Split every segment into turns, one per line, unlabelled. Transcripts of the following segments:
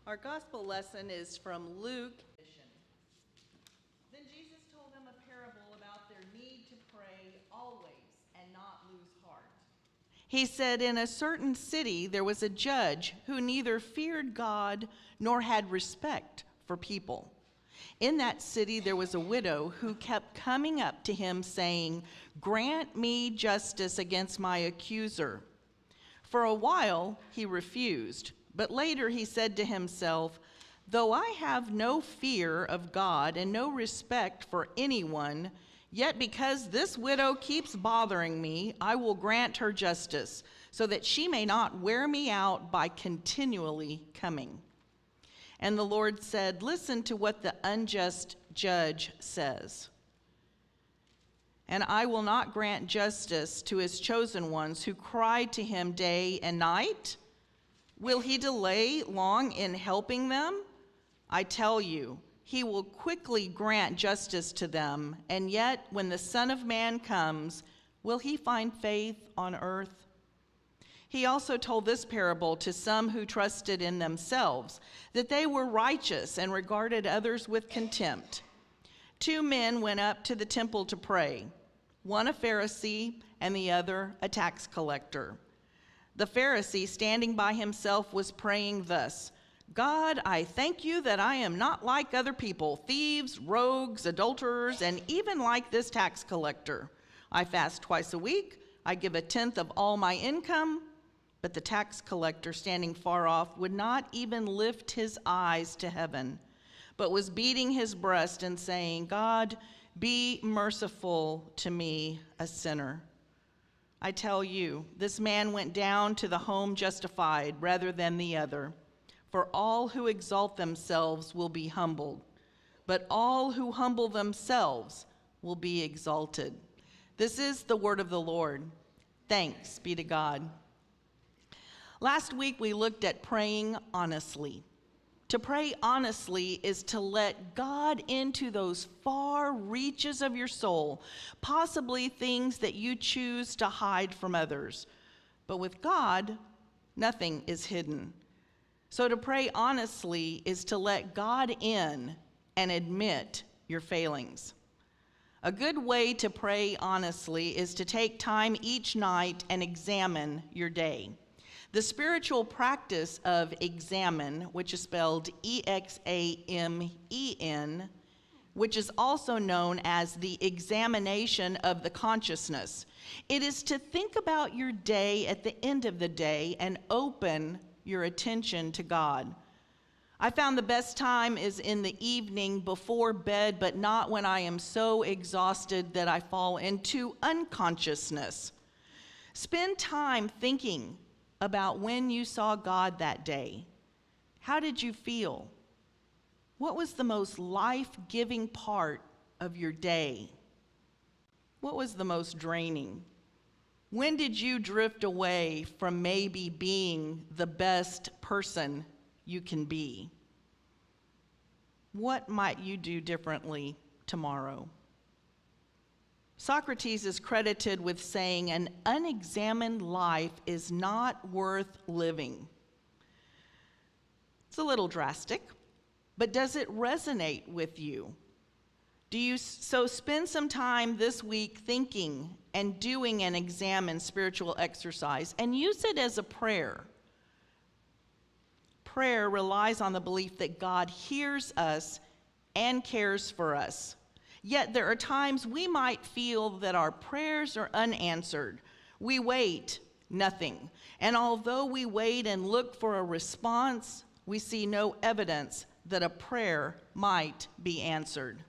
Our gospel lesson is from Luke. Then Jesus told them a parable about their need to pray always and not lose heart. He said, in a certain city there was a judge who neither feared God nor had respect for people. In that city there was a widow who kept coming up to him saying, "Grant me justice against my accuser." For a while he refused, but later he said to himself, "Though I have no fear of God and no respect for anyone, yet because this widow keeps bothering me, I will grant her justice, so that she may not wear me out by continually coming." And the Lord said, "Listen to what the unjust judge says. And I will not grant justice to his chosen ones who cry to him day and night? Will he delay long in helping them? I tell you, he will quickly grant justice to them. And yet, when the Son of Man comes, will he find faith on earth?" He also told this parable to some who trusted in themselves, that they were righteous and regarded others with contempt. 2 men went up to the temple to pray, one a Pharisee and the other a tax collector. The Pharisee, standing by himself, was praying thus, "God, I thank you that I am not like other people, thieves, rogues, adulterers, and even like this tax collector. I fast twice a week. I give a tenth of all my income." But the tax collector, standing far off, would not even lift his eyes to heaven, but was beating his breast and saying, "God, be merciful to me, a sinner." I tell you, this man went down to the home justified rather than the other. For all who exalt themselves will be humbled, but all who humble themselves will be exalted. This is the word of the Lord. Thanks be to God. Last week we looked at praying honestly. To pray honestly is to let God into those far reaches of your soul, possibly things that you choose to hide from others. But with God, nothing is hidden. So to pray honestly is to let God in and admit your failings. A good way to pray honestly is to take time each night and examine your day. The spiritual practice of examine, which is spelled E-X-A-M-E-N, which is also known as the examination of the consciousness. It is to think about your day at the end of the day and open your attention to God. I found the best time is in the evening before bed, but not when I am so exhausted that I fall into unconsciousness. Spend time thinking about when you saw God that day. How did you feel? What was the most life-giving part of your day? What was the most draining? When did you drift away from maybe being the best person you can be? What might you do differently tomorrow? Socrates is credited with saying, "An unexamined life is not worth living." It's a little drastic, but does it resonate with you? So spend some time this week thinking and doing an examine spiritual exercise and use it as a prayer. Prayer relies on the belief that God hears us and cares for us. Yet there are times we might feel that our prayers are unanswered. We wait, nothing. And although we wait and look for a response, we see no evidence that a prayer might be answered.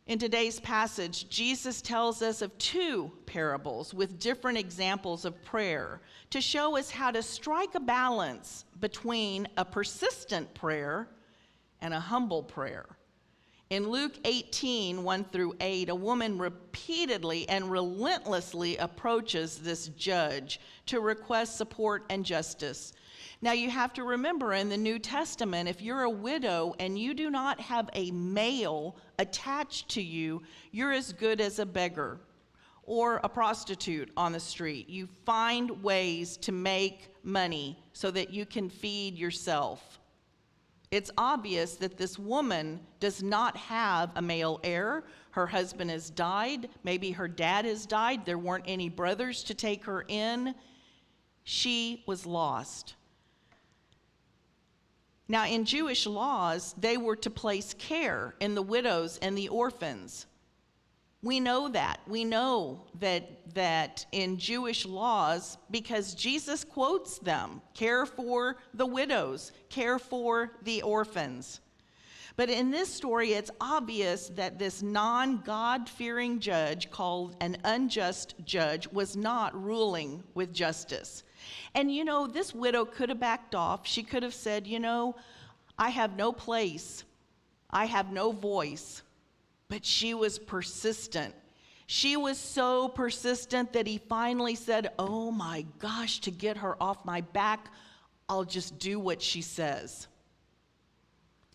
In today's passage, Jesus tells us of 2 parables with different examples of prayer to show us how to strike a balance between a persistent prayer and a humble prayer. In Luke 18, 1-8, a woman repeatedly and relentlessly approaches this judge to request support and justice. Now you have to remember, in the New Testament, if you're a widow and you do not have a male attached to you, you're as good as a beggar or a prostitute on the street. You find ways to make money so that you can feed yourself. it's obvious that this woman does not have a male heir. Her husband has died. Maybe her dad has died. There weren't any brothers to take her in. She was lost. Now, in Jewish laws, they were to place care in the widows and the orphans. We know that. We know that in Jewish laws, because Jesus quotes them, care for the widows, care for the orphans. But in this story, it's obvious that this non-God-fearing judge, called an unjust judge, was not ruling with justice. And this widow could have backed off. She could have said, I have no place. I have no voice. But she was persistent. She was so persistent that he finally said, oh my gosh, to get her off my back, I'll just do what she says.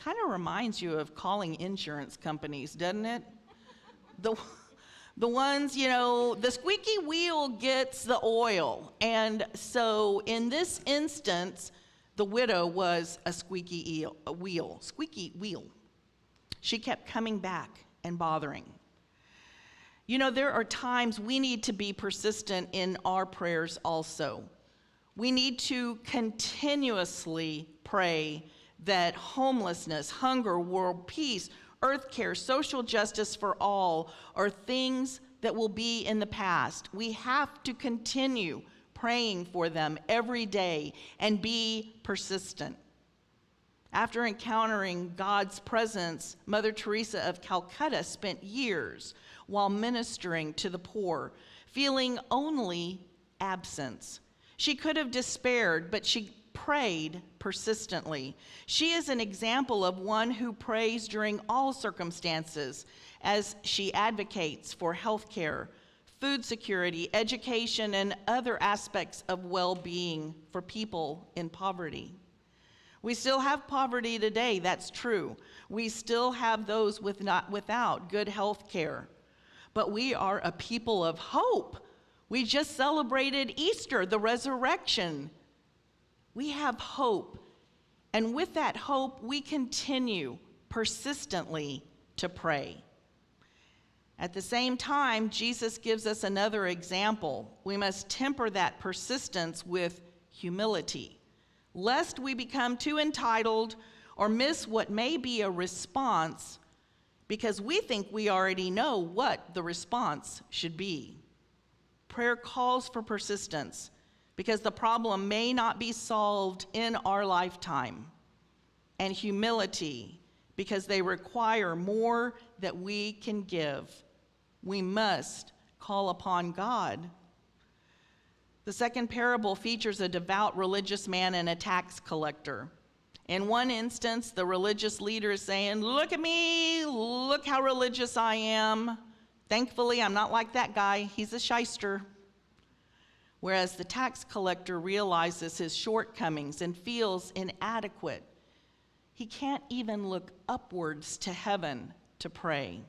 Kind of reminds you of calling insurance companies, doesn't it? The ones, the squeaky wheel gets the oil. And so in this instance, the widow was a squeaky wheel. She kept coming back and bothering. There are times we need to be persistent in our prayers also. We need to continuously pray that homelessness, hunger, world peace, earth care, social justice for all are things that will be in the past. We have to continue praying for them every day and be persistent. After encountering God's presence, Mother Teresa of Calcutta spent years while ministering to the poor, feeling only absence. She could have despaired, but she prayed persistently. She is an example of one who prays during all circumstances as she advocates for health care, food security, education, and other aspects of well-being for people in poverty. We still have poverty today, that's true. We still have those without good health care. But we are a people of hope. We just celebrated Easter, the resurrection. We have hope. And with that hope, we continue persistently to pray. At the same time, Jesus gives us another example. We must temper that persistence with humility, lest we become too entitled or miss what may be a response because we think we already know what the response should be. Prayer calls for persistence because the problem may not be solved in our lifetime, and humility because they require more that we can give. We must call upon God. The second parable features a devout religious man and a tax collector. In one instance, the religious leader is saying, "Look at me, look how religious I am. Thankfully, I'm not like that guy. He's a shyster." Whereas the tax collector realizes his shortcomings and feels inadequate. He can't even look upwards to heaven to pray.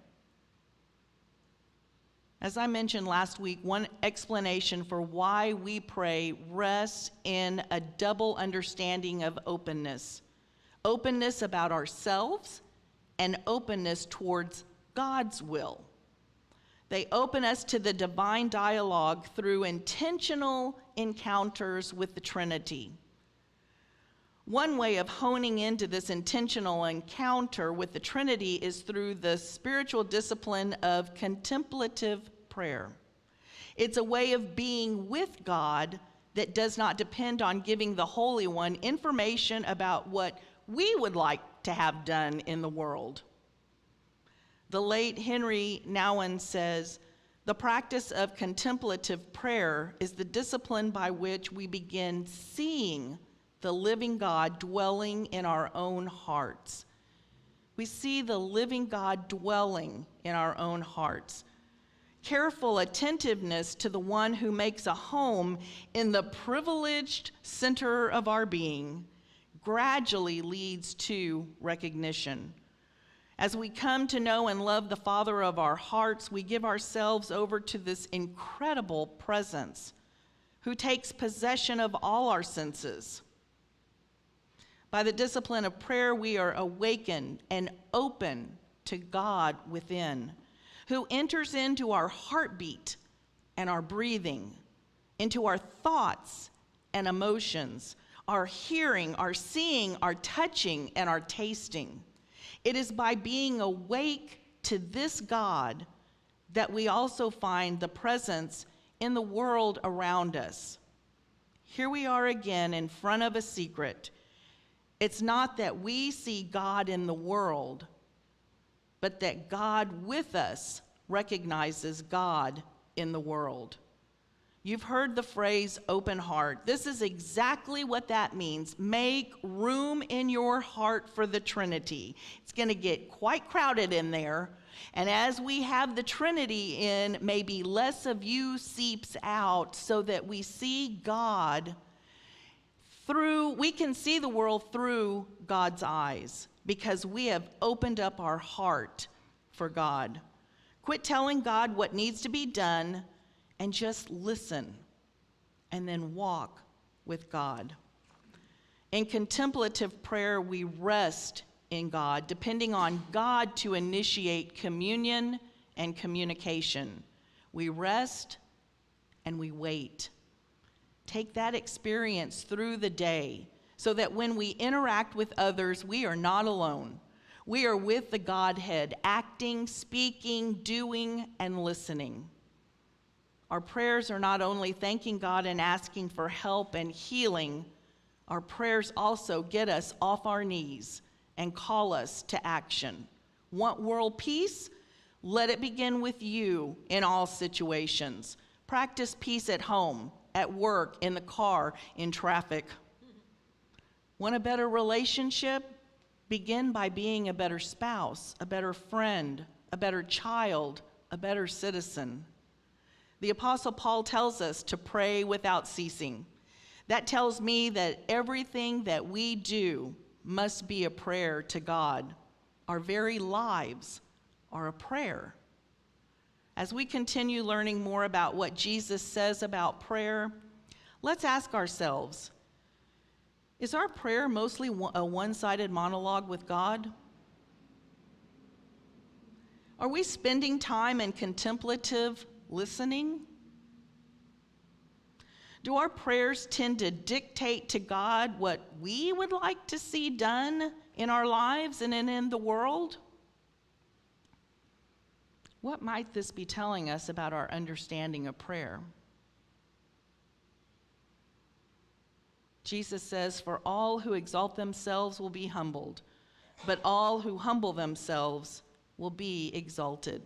As I mentioned last week, one explanation for why we pray rests in a double understanding of openness. Openness about ourselves and openness towards God's will. They open us to the divine dialogue through intentional encounters with the Trinity. One way of honing into this intentional encounter with the Trinity is through the spiritual discipline of contemplative prayer. It's a way of being with God that does not depend on giving the Holy One information about what we would like to have done in the world. The late Henry Nouwen says, "The practice of contemplative prayer is the discipline by which we begin seeing the living God dwelling in our own hearts." We see the living God dwelling in our own hearts. Careful attentiveness to the one who makes a home in the privileged center of our being gradually leads to recognition. As we come to know and love the Father of our hearts, we give ourselves over to this incredible presence who takes possession of all our senses. By the discipline of prayer, we are awakened and open to God within, who enters into our heartbeat and our breathing, into our thoughts and emotions, our hearing, our seeing, our touching, and our tasting. It is by being awake to this God that we also find the presence in the world around us. Here we are again in front of a secret. It's not that we see God in the world, but that God with us recognizes God in the world. You've heard the phrase open heart. This is exactly what that means. Make room in your heart for the Trinity. It's going to get quite crowded in there. And as we have the Trinity in, maybe less of you seeps out so that we see God we can see the world through God's eyes because we have opened up our heart for God. Quit telling God what needs to be done and just listen and then walk with God. In contemplative prayer, we rest in God, depending on God to initiate communion and communication. We rest and we wait. Take that experience through the day so that when we interact with others, we are not alone. We are with the Godhead, acting, speaking, doing, and listening. Our prayers are not only thanking God and asking for help and healing, our prayers also get us off our knees and call us to action. Want world peace? Let it begin with you in all situations. Practice peace at home, at work, in the car, in traffic. Want a better relationship? Begin by being a better spouse, a better friend, a better child, a better citizen. The Apostle Paul tells us to pray without ceasing. That tells me that everything that we do must be a prayer to God. Our very lives are a prayer. As we continue learning more about what Jesus says about prayer, let's ask ourselves, is our prayer mostly a one-sided monologue with God? Are we spending time in contemplative listening? Do our prayers tend to dictate to God what we would like to see done in our lives and in the world? What might this be telling us about our understanding of prayer? Jesus says, "For all who exalt themselves will be humbled, but all who humble themselves will be exalted."